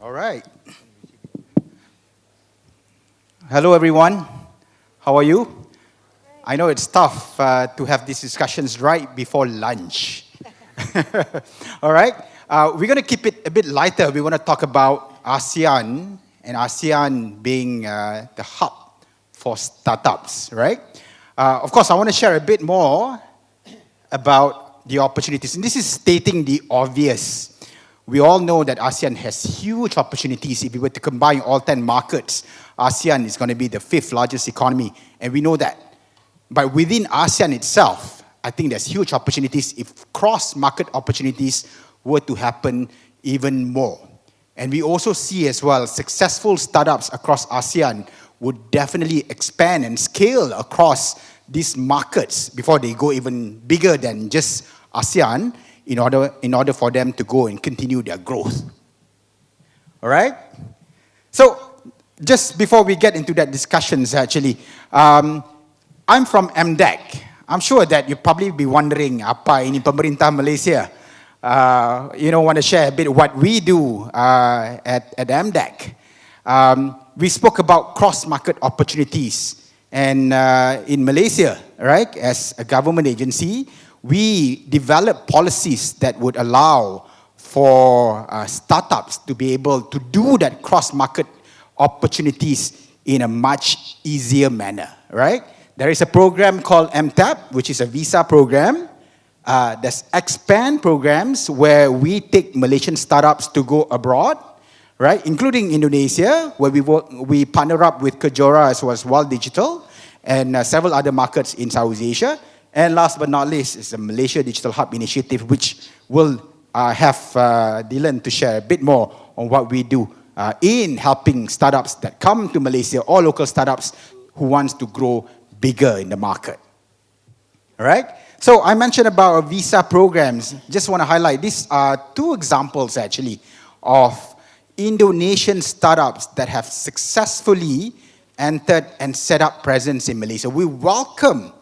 All right. Hello, everyone. How are you? I know it's tough to have these discussions right before lunch. All right. We're going to keep it a bit lighter. We want to talk about ASEAN and ASEAN being the hub for startups, right? Of course, I want to share a bit more about the opportunities. And this is stating the obvious. We all know that ASEAN has huge opportunities. If we were to combine all 10 markets, ASEAN is going to be the 5th largest economy, and we know that. But within ASEAN itself, I think there's huge opportunities if cross-market opportunities were to happen even more. And we also see as well, successful startups across ASEAN would definitely expand and scale across these markets before they go even bigger than just ASEAN in order for them to go and continue their growth. All right? So, just before we get into that discussions actually, I'm from MDEC. I'm sure that you'll probably be wondering, apa ini pemerintah Malaysia? Want to share a bit what we do at MDEC. We spoke about cross-market opportunities. And in Malaysia, right, as a government agency, we develop policies that would allow for startups to be able to do that cross-market opportunities in a much easier manner, right? There is a program called MTAP, which is a visa program. There's expand programs where we take Malaysian startups to go abroad, right? Including Indonesia, where we partner up with Kejora as well as World Digital and several other markets in Southeast Asia. And last but not least is the Malaysia Digital Hub Initiative, which will have Dylan to share a bit more on what we do in helping startups that come to Malaysia or local startups who wants to grow bigger in the market. All right? So I mentioned about our visa programs. Just want to highlight, these are two examples actually of Indonesian startups that have successfully entered and set up presence in Malaysia. We welcome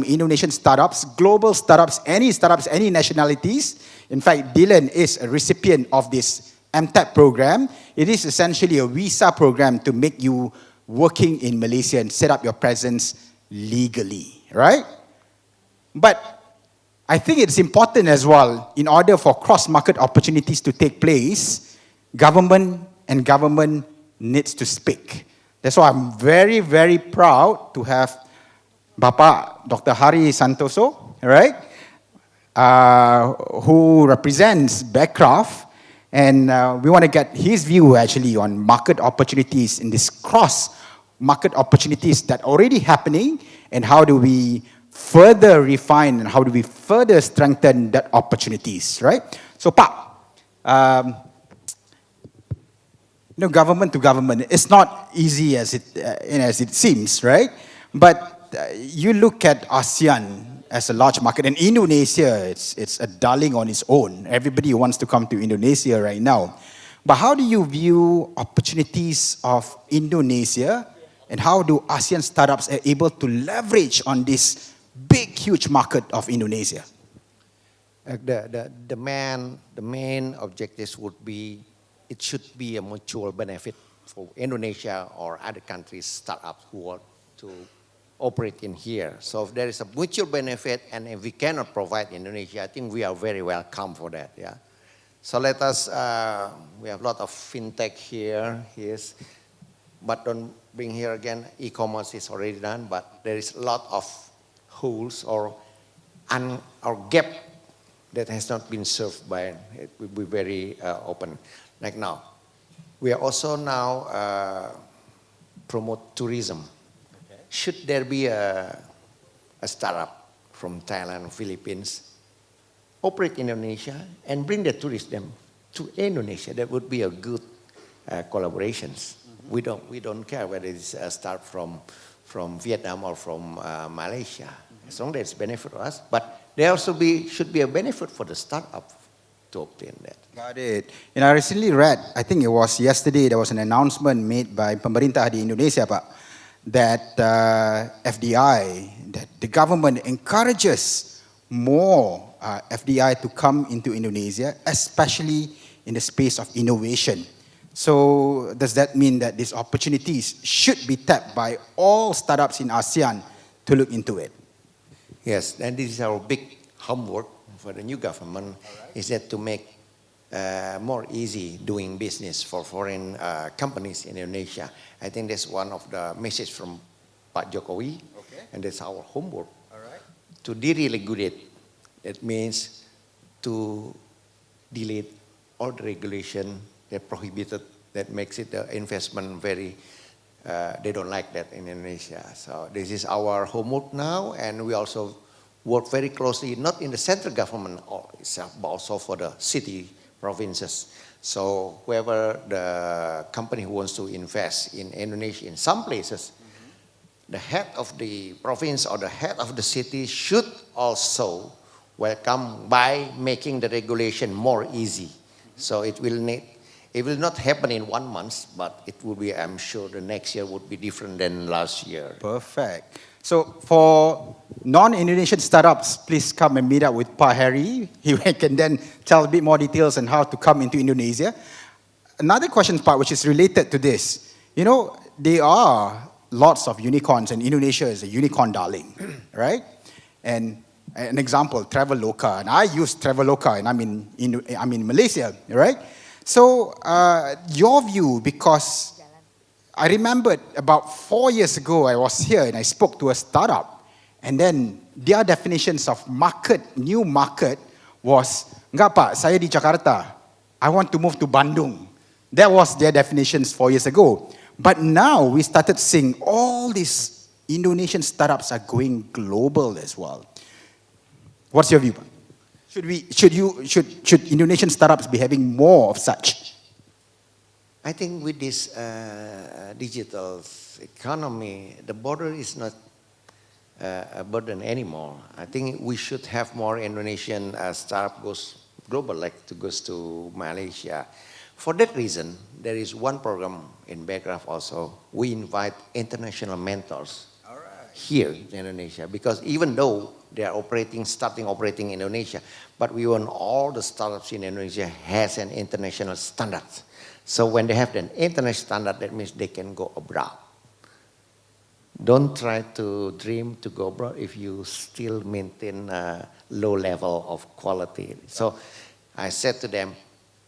Indonesian startups, global startups, any nationalities. In fact, Dylan is a recipient of this MTAP program. It is essentially a visa program to make you working in Malaysia and set up your presence legally, right? But I think it's important as well, in order for cross-market opportunities to take place, government needs to speak. That's why I'm very, very proud to have Bapak Dr. Hari Santoso, right? Who represents BEKRAF, and we want to get his view actually on market opportunities in this cross-market opportunities that are already happening, and how do we further refine and how do we further strengthen that opportunities, right? So, Pak, government to government, it's not easy as it seems, right? But you look at ASEAN as a large market, and Indonesia, it's a darling on its own. Everybody wants to come to Indonesia right now. But how do you view opportunities of Indonesia, and how do ASEAN startups are able to leverage on this big, huge market of Indonesia? The main objectives would be, it should be a mutual benefit for Indonesia or other countries, startups who want to operate in here. So if there is a mutual benefit, and if we cannot provide Indonesia, I think we are very welcome for that, yeah. So let us, we have a lot of fintech here, but don't bring here again, e-commerce is already done, but there is a lot of holes or gap that has not been served by, it will be very open. Like now, we are also now promote tourism. Should there be a startup from Thailand, Philippines, operate in Indonesia and bring the tourists them to Indonesia, that would be a good collaborations. We don't care whether it's a start from Vietnam or from Malaysia, as long as it's benefit for us. But there also should be a benefit for the startup to obtain that. Got it. And I recently read, I think it was yesterday, there was an announcement made by Pemerintah di Indonesia, Pak, that FDI, that the government encourages more FDI to come into Indonesia, especially in the space of innovation. So does that mean that these opportunities should be tapped by all startups in ASEAN to look into it? Yes, and this is our big homework for the new government, is that to make more easy doing business for foreign companies in Indonesia. I think that's one of the message from Pak Jokowi, and that's our homework. To deregulate it, that means to delete all the regulation that prohibited, that makes it the investment very, they don't like that in Indonesia. So this is our homework now, and we also work very closely, not in the central government itself, but also for the city provinces. So whoever the company who wants to invest in Indonesia in some places, the head of the province or the head of the city should also welcome by making the regulation more easy. So it will not happen in 1 month, but it will be, I'm sure the next year would be different than last year. Perfect. So for non-Indonesian startups, please come and meet up with Pa Harry. He can then tell a bit more details on how to come into Indonesia. Another question part which is related to this. You know, there are lots of unicorns, and Indonesia is a unicorn darling, right? And an example, Traveloka, and I use Traveloka, and I'm in Malaysia, right? So your view, because I remembered about 4 years ago I was here and I spoke to a startup, and then their definitions of market, new market, was, enggak Pak, saya di Jakarta, I want to move to Bandung. That was their definitions 4 years ago. But now we started seeing all these Indonesian startups are going global as well. What's your view? Should Indonesian startups be having more of such? I think with this digital economy, the border is not a burden anymore. I think we should have more Indonesian startup goes global, like goes to Malaysia. For that reason, there is one program in BEKRAF also. We invite international mentors here in Indonesia, because even though they are starting operating in Indonesia, but we want all the startups in Indonesia has an international standard. So when they have an international standard, that means they can go abroad. Don't try to dream to go abroad if you still maintain a low level of quality. So I said to them,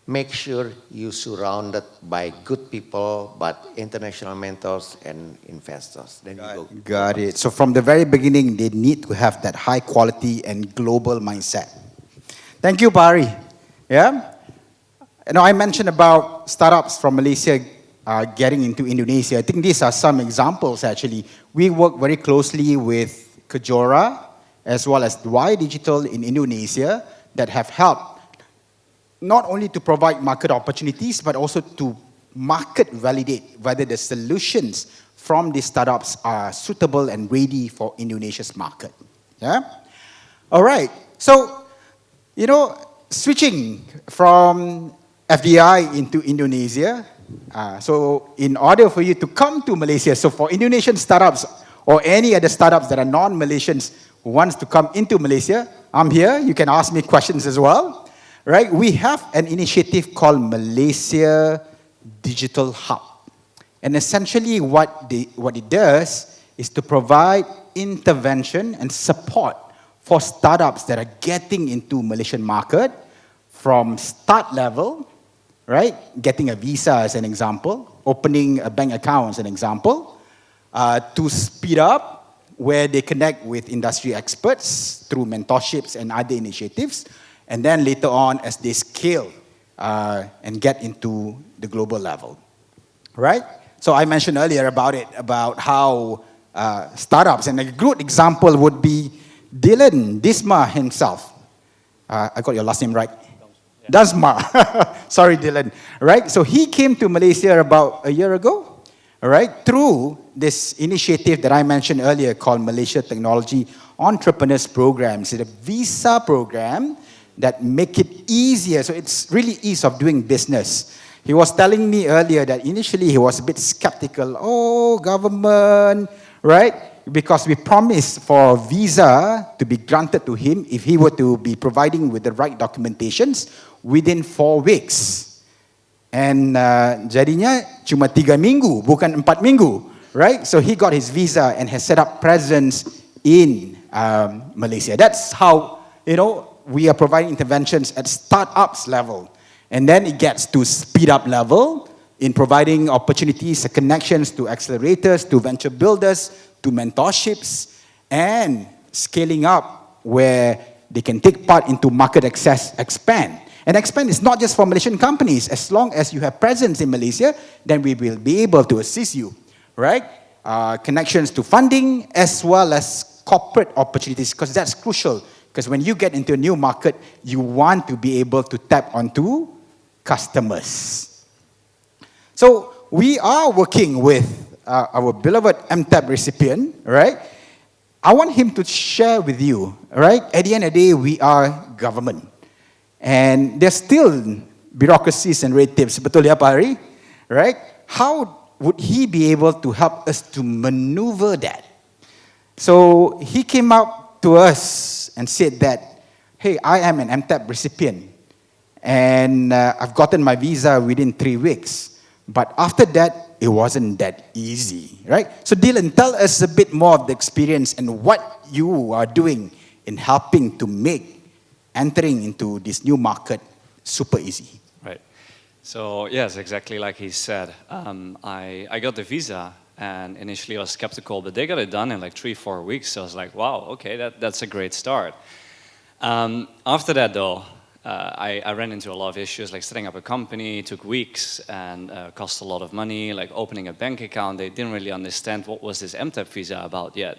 make sure you're surrounded by good people, but international mentors and investors. Then you go. Got it. So from the very beginning, they need to have that high quality and global mindset. Thank you, Pari. Yeah? You know, I mentioned about startups from Malaysia getting into Indonesia. I think these are some examples, actually. We work very closely with Kejora, as well as Y Digital in Indonesia, that have helped not only to provide market opportunities, but also to market validate whether the solutions from these startups are suitable and ready for Indonesia's market. Yeah? All right. So, you know, switching from FDI into Indonesia, so in order for you to come to Malaysia, so for Indonesian startups or any other startups that are non-Malaysians who wants to come into Malaysia, I'm here. You can ask me questions as well. Right, we have an initiative called Malaysia Digital Hub. And essentially what it does is to provide intervention and support for startups that are getting into Malaysian market from start level, right? Getting a visa as an example, opening a bank account as an example, to speed up where they connect with industry experts through mentorships and other initiatives. And then later on, as they scale and get into the global level, right? So I mentioned earlier about it, about how startups, and a good example would be Dylan Disma himself. I got your last name right? Damsa. Sorry, Dylan. Right? So he came to Malaysia about a year ago, all right, through this initiative that I mentioned earlier called Malaysia Technology Entrepreneurs Program. It's a visa program that make it easier. So it's really ease of doing business. He was telling me earlier that initially he was a bit skeptical. Oh, government, right? Because we promised for visa to be granted to him if he were to be providing with the right documentations within 4 weeks. And jadinya cuma 3 minggu, bukan 4 minggu, right? So he got his visa and has set up presence in Malaysia. That's how, we are providing interventions at startups level. And then it gets to speed up level in providing opportunities, connections to accelerators, to venture builders, to mentorships, and scaling up where they can take part into market access, expand. And expand is not just for Malaysian companies. As long as you have presence in Malaysia, then we will be able to assist you, right? Connections to funding as well as corporate opportunities, because that's crucial. Because when you get into a new market, you want to be able to tap onto customers. So we are working with our beloved MTAP recipient, right? I want him to share with you, right? At the end of the day, we are government. And there's still bureaucracies and red tapes, betul ya Pak Hari? Right? How would he be able to help us to maneuver that? So he came up to us and said that, hey, I am an MTAP recipient and I've gotten my visa within 3 weeks. But after that, it wasn't that easy, right? So Dylan, tell us a bit more of the experience and what you are doing in helping to make entering into this new market super easy. Right. So yes, exactly like he said. I got the visa, and initially I was skeptical, but they got it done in like 3-4 weeks. So I was like, wow, okay, that's a great start. After that, though, I ran into a lot of issues, like setting up a company took weeks and cost a lot of money. Like opening a bank account, they didn't really understand what was this MTAP visa about yet.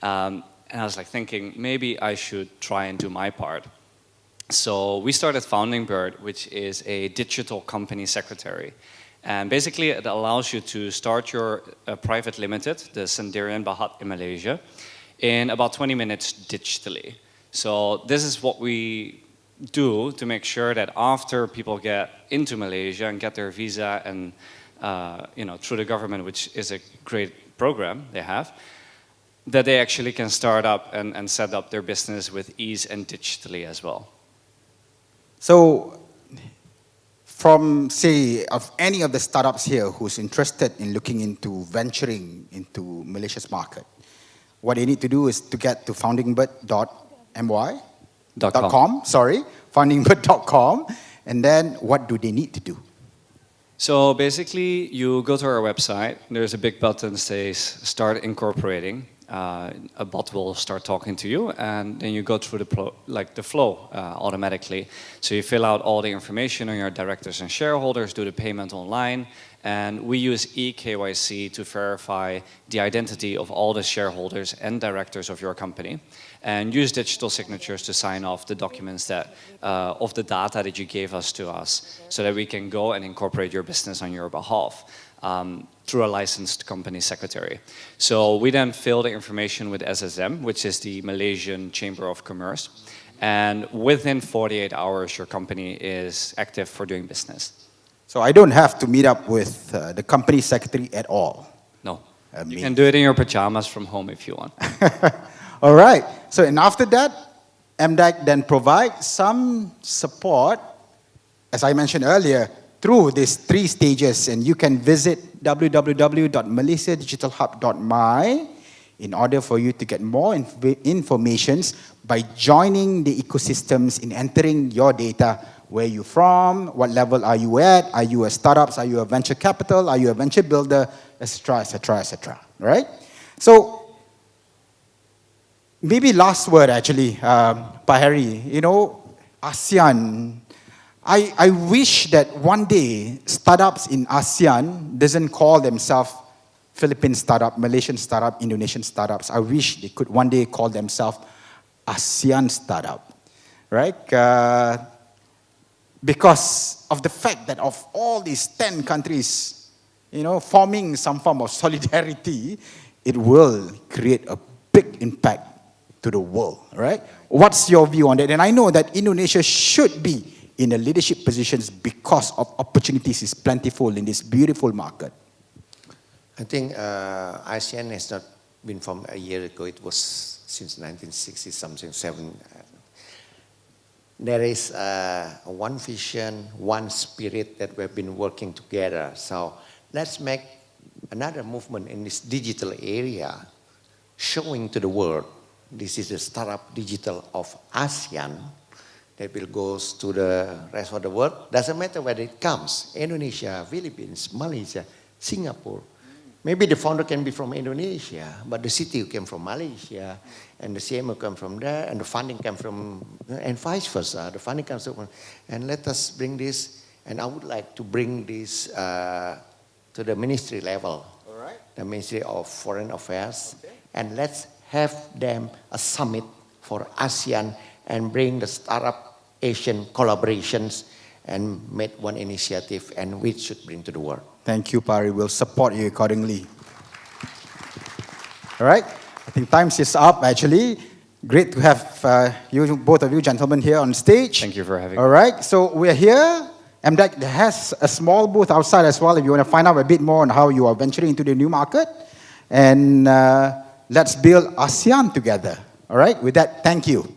And I was like thinking, maybe I should try and do my part. So we started Foundingbird, which is a digital company secretary. And basically it allows you to start your private limited, the Sendirian Berhad in Malaysia, in about 20 minutes digitally. So this is what we do to make sure that after people get into Malaysia and get their visa and through the government, which is a great program they have, that they actually can start up and set up their business with ease and digitally as well. So, from, say, of any of the startups here who's interested in looking into venturing into Malaysia's market, what they need to do is to get to foundingbird.com, and then what do they need to do? So basically, you go to our website, there's a big button that says Start Incorporating. A bot will start talking to you, and then you go through the flow automatically. So you fill out all the information on your directors and shareholders, do the payment online, and we use eKYC to verify the identity of all the shareholders and directors of your company, and use digital signatures to sign off the documents that of the data that you gave us to us, so that we can go and incorporate your business on your behalf. Through a licensed company secretary. So we then fill the information with SSM, which is the Malaysian Chamber of Commerce. And within 48 hours, your company is active for doing business. So I don't have to meet up with the company secretary at all? No. You can do it in your pajamas from home if you want. All right. So and after that, MDEC then provides some support, as I mentioned earlier, through these 3 stages, and you can visit www.malaysiadigitalhub.my in order for you to get more informations by joining the ecosystems in entering your data, where you're from, what level are you at, are you a startup, are you a venture capital, are you a venture builder, etc., etc., etc. Right? So maybe last word actually, Pak Hari, ASEAN, I wish that one day startups in ASEAN doesn't call themselves Philippine startup, Malaysian startup, Indonesian startups. I wish they could one day call themselves ASEAN startup, right? Because of the fact that of all these 10 countries, forming some form of solidarity, it will create a big impact to the world, right? What's your view on that? And I know that Indonesia should be in the leadership positions because of opportunities is plentiful in this beautiful market. I think ASEAN has not been from a year ago. It was since 1960 something, seven. There is one vision, one spirit that we've been working together. So let's make another movement in this digital area, showing to the world this is the startup digital of ASEAN that will go to the rest of the world. Doesn't matter where it comes, Indonesia, Philippines, Malaysia, Singapore. Maybe the founder can be from Indonesia, but the city came from Malaysia, and the CMO came from there, and the funding came from, and vice versa. The funding comes from, and let us bring this, and I would like to bring this to the ministry level, all right, the Ministry of Foreign Affairs, okay, and let's have them a summit for ASEAN and bring the startup Asian collaborations and make one initiative, and we should bring to the world. Thank you, Pari. We'll support you accordingly. All right. I think time is up, actually. Great to have you, both of you gentlemen here on stage. Thank you for having me. All right. So we're here. MDEC has a small booth outside as well if you want to find out a bit more on how you are venturing into the new market. And let's build ASEAN together. All right. With that, thank you.